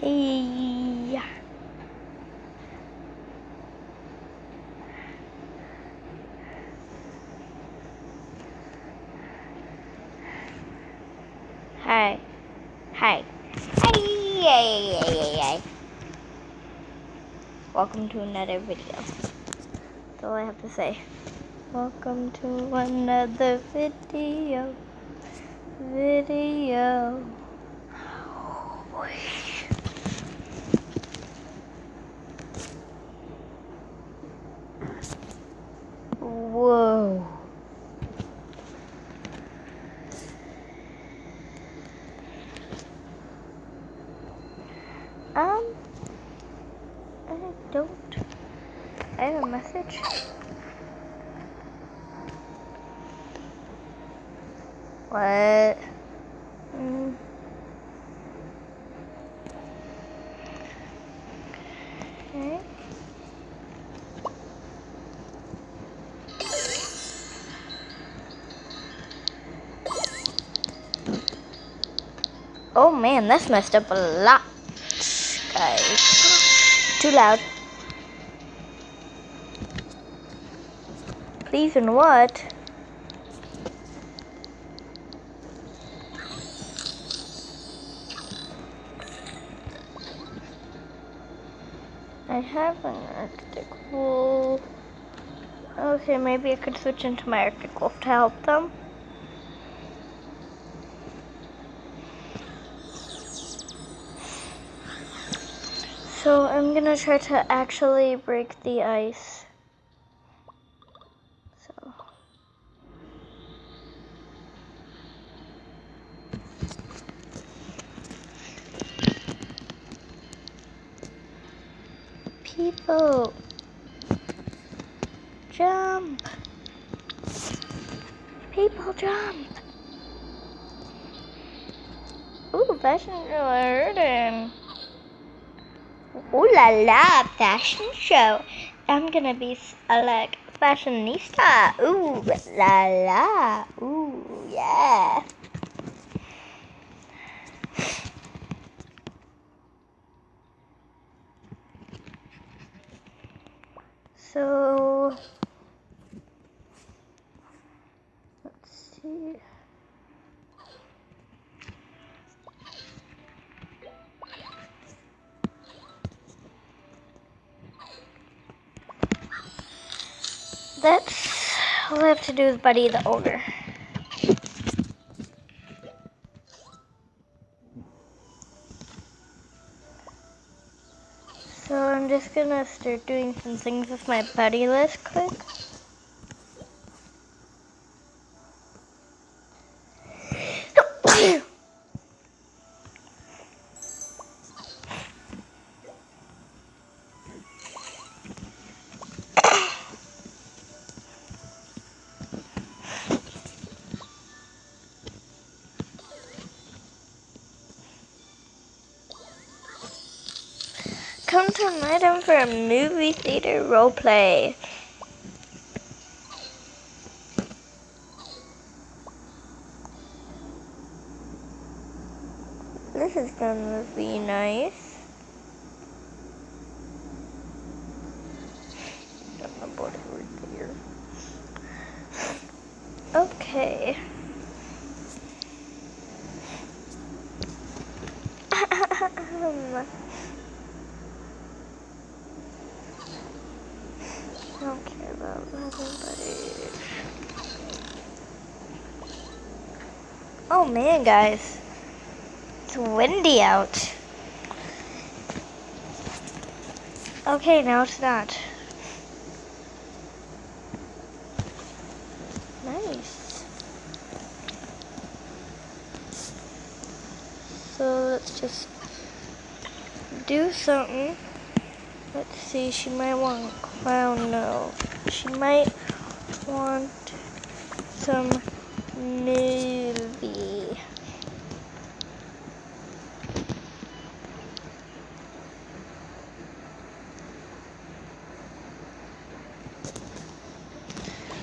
Hey. Hi. Hi. Hi. Welcome to another video. That's all I have to say. Welcome to another video. Whoa. I have a message. What? Okay. Oh man, that's messed up a lot, guys. Too loud. Please and what? I have an Arctic Wolf. Okay, maybe I could switch into my Arctic Wolf to help them. So I'm gonna try to actually break the ice. So. People, jump. People, jump. Ooh, fashion show, I heard it. Ooh la la, fashion show. I'm gonna be like fashionista. Ooh la la. Ooh yeah. So let's see. That's all I have to do is Buddy the Ogre. So I'm just gonna start doing some things with my buddy list quick. Come tonight I'm for a movie theater roleplay. This is gonna be nice. Okay. I don't care about everybody. Oh man, guys. It's windy out. Okay, now it's not. Nice. So let's just do something. Let's see, she might want clown, no. She might want some movie.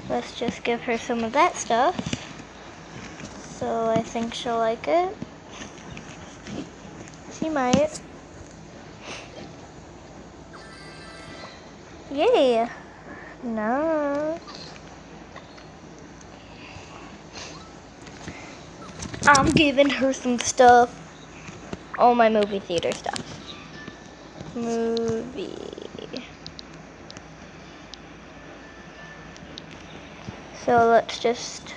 Let's just give her some of that stuff. So I think she'll like it. She might. Yay. No. I'm giving her some stuff. All my movie theater stuff. Movie. So let's just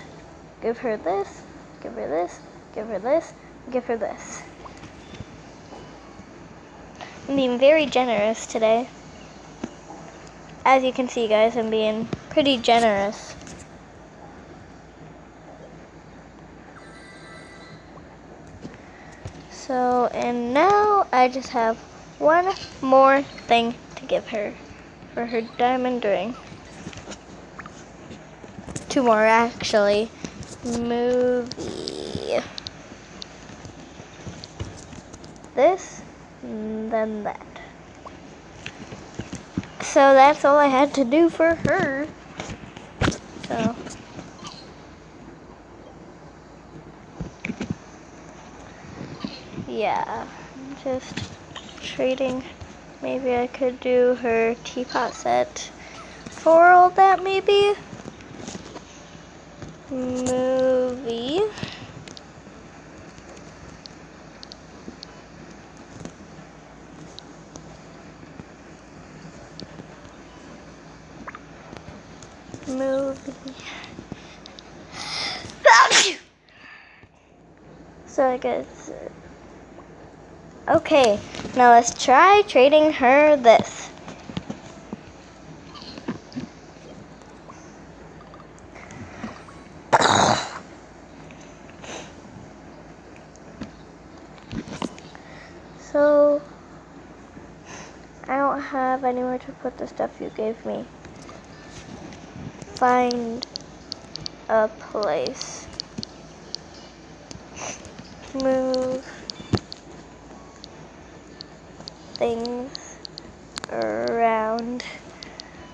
give her this, give her this, give her this, give her this. I'm being very generous today. As you can see, guys, I'm being pretty generous. So, and now I just have one more thing to give her for her diamond ring. Two more, actually. Movie. This, and then that. So that's all I had to do for her. So. Yeah, just trading. Maybe I could do her teapot set for all that, maybe. Movie. Movie. So I guess. Okay, now let's try trading her this. So, I don't have anywhere to put the stuff you gave me. Find a place. Move things around.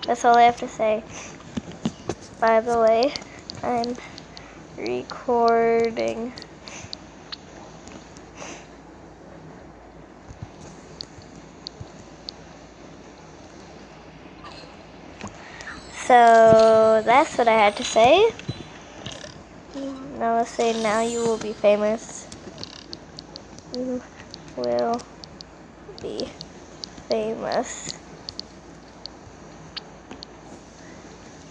That's all I have to say. By the way, I'm recording. So that's what I had to say. Now let's say, now you will be famous. You will be famous.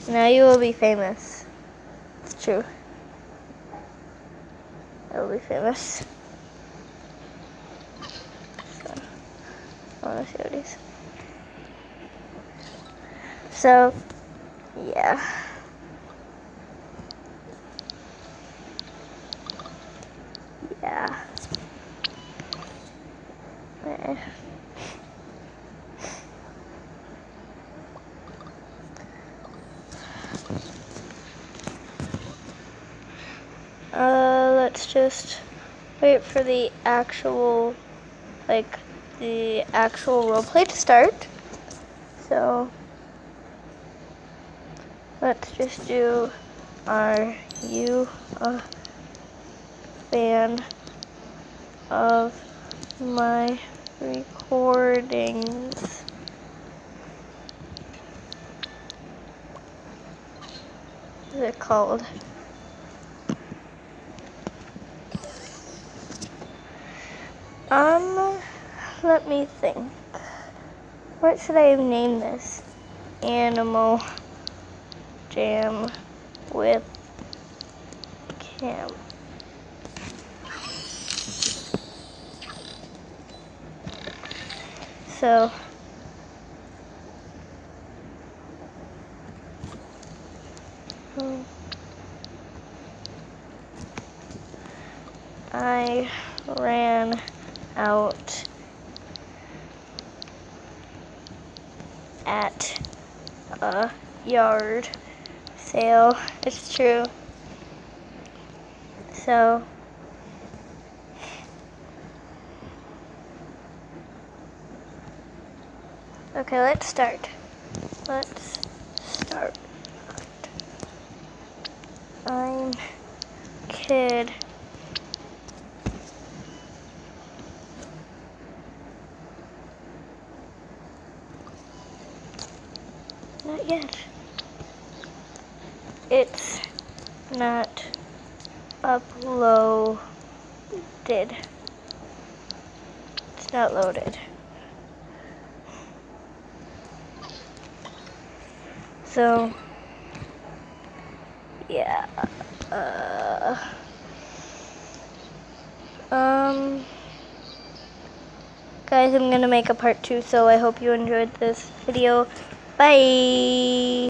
Now you will be famous. It's true. I will be famous. So, I want to see what it is. So, yeah. Yeah. Let's just wait for the actual, the actual roleplay to start. So, let's just do, are you a fan of my recordings? What is it called? Let me think. What should I name this? Animal Jam with Cam. So, I ran out at a yard sale. It's true. So, okay, let's start. Let's start. I'm kid. Not yet. It's not uploaded. It's not loaded. So, yeah. Guys, I'm gonna make a part 2, so I hope you enjoyed this video. Bye!